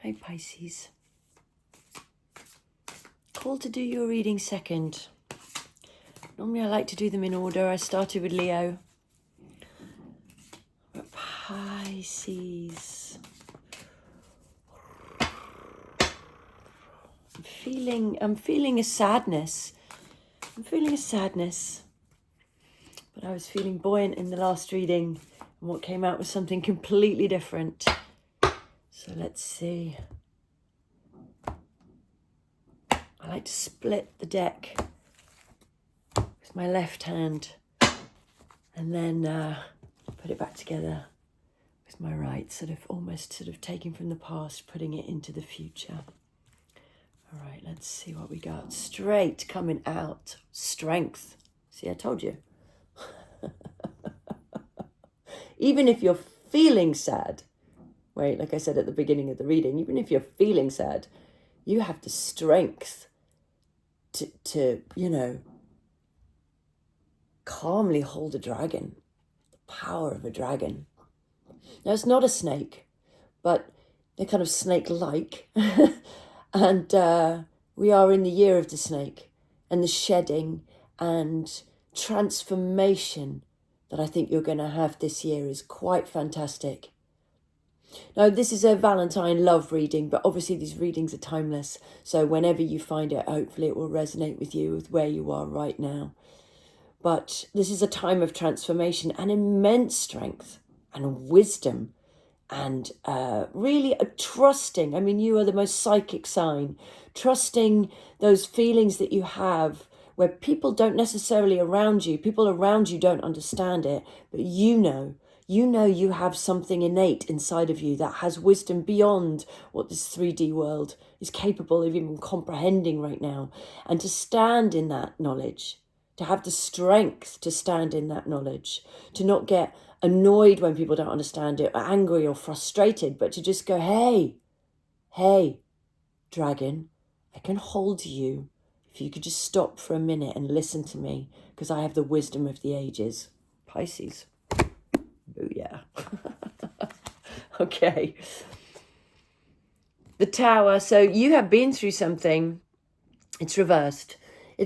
Hey Pisces. Call to do your reading second. Normally I like to do them in order. I started with Leo. But Pisces. I'm feeling a sadness. But I was feeling buoyant in the last reading, and what came out was something completely different. So let's see. I like to split the deck with my left hand and then put it back together with my right, almost taking from the past, putting it into the future. All right, let's see what we got. Straight coming out. Strength. See, I told you. Even if you're feeling sad, right, like I said at the beginning of the reading, even if you're feeling sad, you have the strength to calmly hold a dragon. The power of a dragon. Now, it's not a snake, but they're kind of snake-like. And we are in the year of the snake, and the shedding and transformation that I think you're going to have this year is quite fantastic. Now, this is a Valentine love reading, but obviously these readings are timeless. So whenever you find it, hopefully it will resonate with you, with where you are right now. But this is a time of transformation and immense strength and wisdom and really a trusting. I mean, you are the most psychic sign. Trusting those feelings that you have where people don't necessarily people around you don't understand it, but you know you have something innate inside of you that has wisdom beyond what this 3D world is capable of even comprehending right now. And to stand in that knowledge, to have the strength to stand in that knowledge, to not get annoyed when people don't understand it, or angry or frustrated, but to just go, hey, dragon, I can hold you if you could just stop for a minute and listen to me, because I have the wisdom of the ages. Pisces. Booyah. Okay. The Tower. So you have been through something. It's reversed.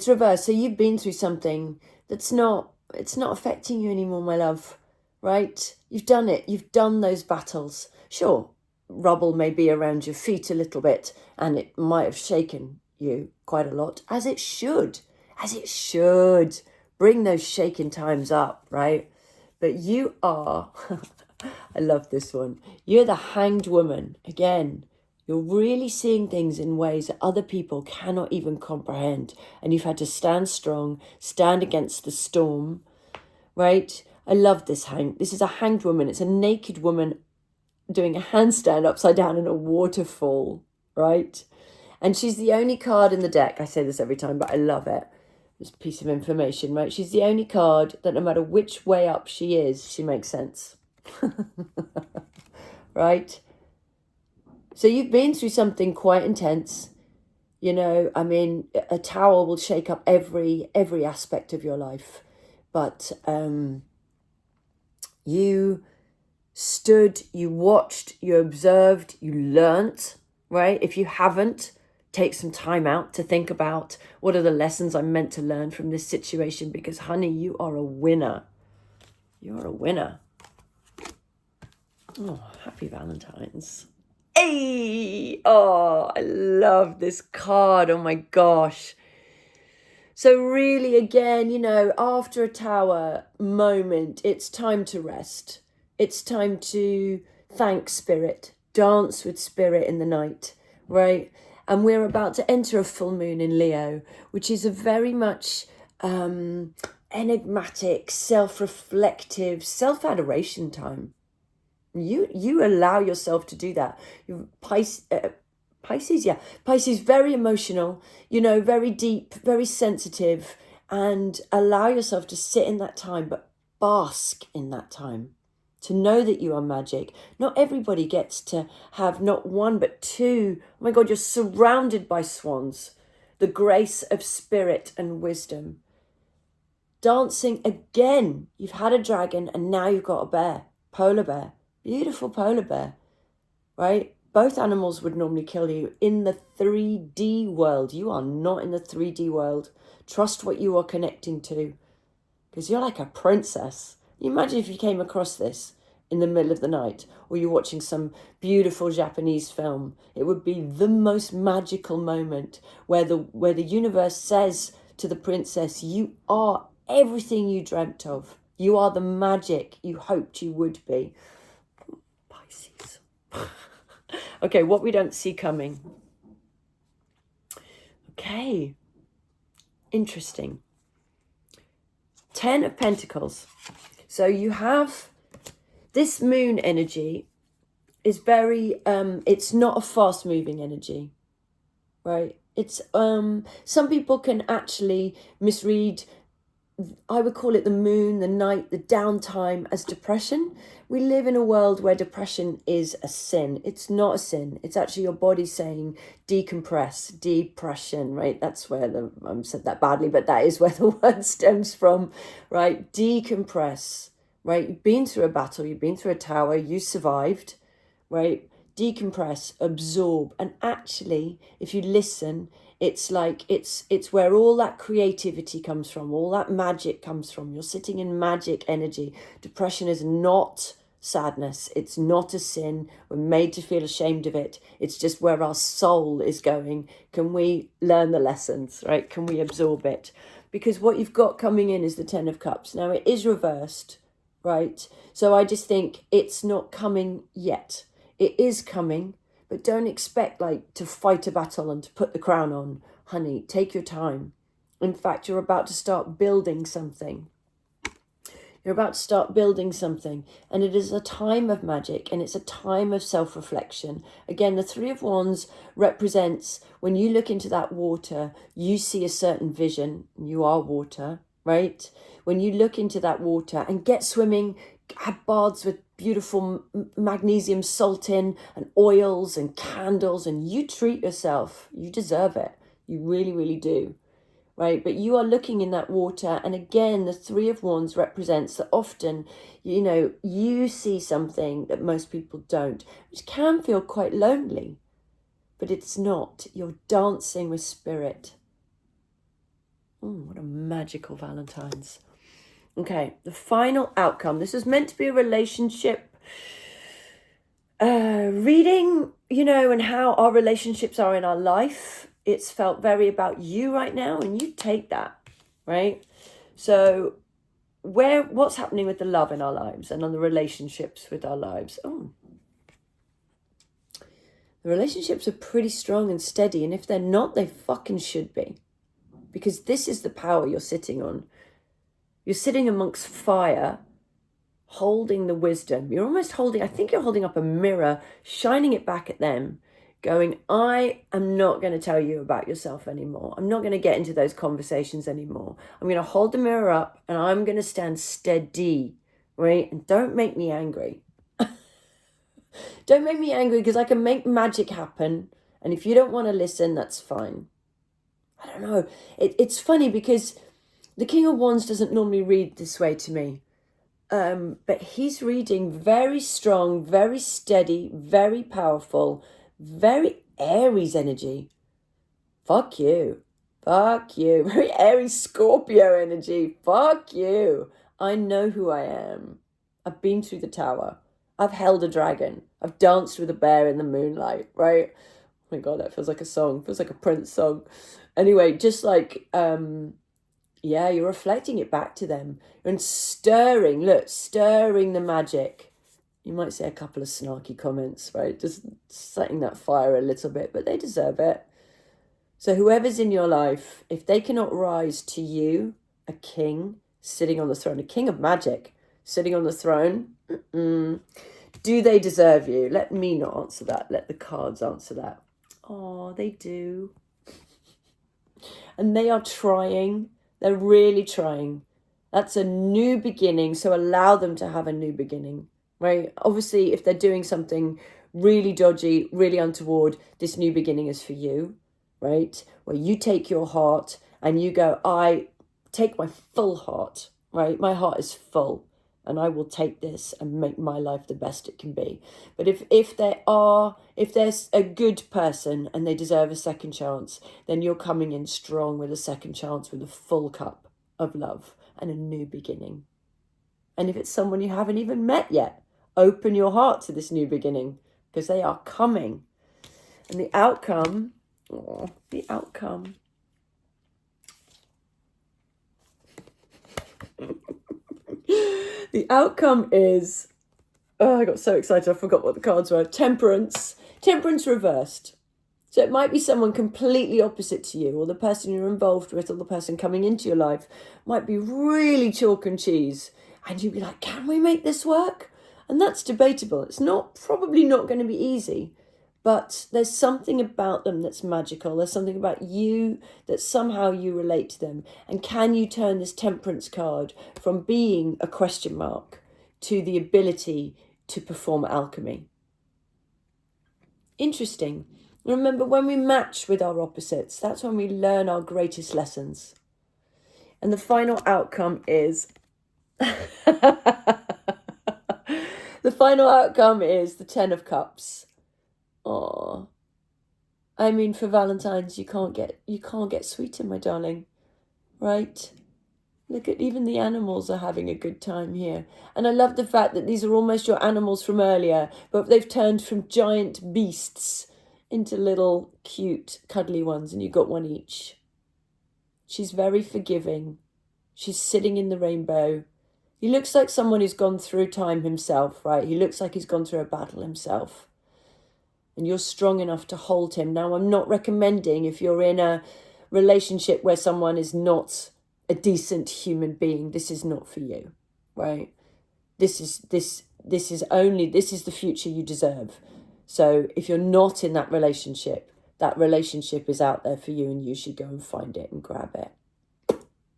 So you've been through something it's not affecting you anymore, my love, right? You've done it. You've done those battles. Sure, rubble may be around your feet a little bit, and it might have shaken you quite a lot, as it should. Bring those shaking times up, right? But you are, I love this one. You're the Hanged Woman. Again, you're really seeing things in ways that other people cannot even comprehend. And you've had to stand strong, stand against the storm, right? I love this This is a hanged woman. It's a naked woman doing a handstand upside down in a waterfall, right? And she's the only card in the deck. I say this every time, but I love it. This piece of information, right? She's the only card that no matter which way up she is, she makes sense. Right? So you've been through something quite intense. I mean, a tower will shake up every aspect of your life. But you stood, you watched, you observed, you learnt, right? If you haven't, take some time out to think about what are the lessons I'm meant to learn from this situation, because, honey, you are a winner. You're a winner. Oh, happy Valentines. Hey! Oh, I love this card. Oh my gosh. So really, again, after a tower moment, it's time to rest. It's time to thank spirit, dance with spirit in the night, right? And we're about to enter a full moon in Leo, which is a very much enigmatic, self-reflective, self-adoration time. You allow yourself to do that. Pisces, yeah. Pisces, very emotional, very deep, very sensitive, and allow yourself to sit in that time, but bask in that time. To know that you are magic. Not everybody gets to have not one, but two. Oh my God, you're surrounded by swans. The grace of spirit and wisdom. Dancing again. You've had a dragon and now you've got a bear. Polar bear. Beautiful polar bear. Right? both animals would normally kill you. In the 3D world, you are not in the 3D world. Trust what you are connecting to, because you're like a princess. Imagine if you came across this in the middle of the night, or you're watching some beautiful Japanese film. It would be the most magical moment where the universe says to the princess, you are everything you dreamt of. You are the magic you hoped you would be. Pisces. Okay, what we don't see coming. Okay. Interesting. 10 of Pentacles. So you have this moon energy is very, it's not a fast moving energy, right? It's, some people can actually misread, I would call it the moon, the night, the downtime as depression. We live in a world where depression is a sin. It's not a sin. It's actually your body saying decompress, depression, right? That's where I said that badly, but that is where the word stems from, right? Decompress, right? You've been through a battle, you've been through a tower, you survived, right? Decompress, absorb. And actually, if you listen, it's like, it's where all that creativity comes from, all that magic comes from. You're sitting in magic energy. Depression is not sadness. It's not a sin. We're made to feel ashamed of it. It's just where our soul is going. Can we learn the lessons, right? Can we absorb it? Because what you've got coming in is the 10 of Cups. Now, it is reversed, right? So I just think it's not coming yet. It is coming. But don't expect like to fight a battle and to put the crown on. Honey, take your time. In fact, you're about to start building something. You're about to start building something. And it is a time of magic, and it's a time of self-reflection. Again, the 3 of Wands represents when you look into that water, you see a certain vision. You are water, right? When you look into that water and get swimming, have baths with beautiful magnesium salt in and oils and candles, and you treat yourself. You deserve it. You really, really do, right? But you are looking in that water, and again, the 3 of Wands represents that often, you know, you see something that most people don't, which can feel quite lonely, but it's not. You're dancing with spirit. What a magical Valentines. Okay, the final outcome. This is meant to be a relationship reading, you know, and how our relationships are in our life. It's felt very about you right now, and you take that, right? So what's happening with the love in our lives and on the relationships with our lives? The relationships are pretty strong and steady, and if they're not, they fucking should be. Because this is the power you're sitting on. You're sitting amongst fire, holding the wisdom. You're almost holding, I think you're holding up a mirror, shining it back at them, going, I am not going to tell you about yourself anymore. I'm not going to get into those conversations anymore. I'm going to hold the mirror up, and I'm going to stand steady, right? And don't make me angry. Don't make me angry, because I can make magic happen. And if you don't want to listen, that's fine. I don't know. It's funny because the King of Wands doesn't normally read this way to me. But he's reading very strong, very steady, very powerful, very Aries energy. Fuck you. Fuck you. Very Aries Scorpio energy. Fuck you. I know who I am. I've been through the tower. I've held a dragon. I've danced with a bear in the moonlight, right? Oh my God, that feels like a song. Feels like a Prince song. Anyway, just like, yeah, you're reflecting it back to them and stirring the magic. You might say a couple of snarky comments, right? Just setting that fire a little bit, but they deserve it. So whoever's in your life, if they cannot rise to you, a king sitting on the throne, a king of magic sitting on the throne, do they deserve you? Let me not answer that. Let the cards answer that. Oh, they do. And they are trying. They're really trying. That's a new beginning, so allow them to have a new beginning, right? Obviously, if they're doing something really dodgy, really untoward, this new beginning is for you, right? Where you take your heart and you go, I take my full heart, right? My heart is full. and I will take this and make my life the best it can be. But if there's a good person and they deserve a second chance, then you're coming in strong with a second chance, with a full cup of love and a new beginning. And if it's someone you haven't even met yet, open your heart to this new beginning, because they are coming. And the outcome, the outcome. The outcome is, I got so excited I forgot what the cards were. Temperance. Temperance reversed. So it might be someone completely opposite to you, or the person you're involved with, or the person coming into your life might be really chalk and cheese. And you'd be like, can we make this work? And that's debatable. It's probably not going to be easy. But there's something about them that's magical. There's something about you that somehow you relate to them. And can you turn this temperance card from being a question mark to the ability to perform alchemy? Interesting. Remember, when we match with our opposites, that's when we learn our greatest lessons. And the final outcome is... the final outcome is the 10 of Cups. Oh, I mean, for Valentine's, you can't get sweeter, my darling, right? Look at, even the animals are having a good time here. And I love the fact that these are almost your animals from earlier, but they've turned from giant beasts into little cute cuddly ones, and you got one each. She's very forgiving. She's sitting in the rainbow. He looks like someone who's gone through time himself, right? He looks like he's gone through a battle himself. And you're strong enough to hold him. Now, I'm not recommending, if you're in a relationship where someone is not a decent human being, this is not for you, right? This is the future you deserve. So if you're not in that relationship is out there for you, and you should go and find it and grab it.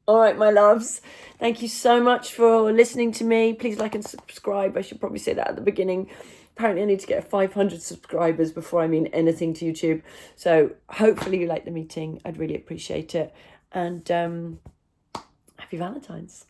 All right, my loves. Thank you so much for listening to me. Please like and subscribe. I should probably say that at the beginning. Apparently I need to get 500 subscribers before I mean anything to YouTube. So hopefully you like the meeting. I'd really appreciate it. And happy Valentine's.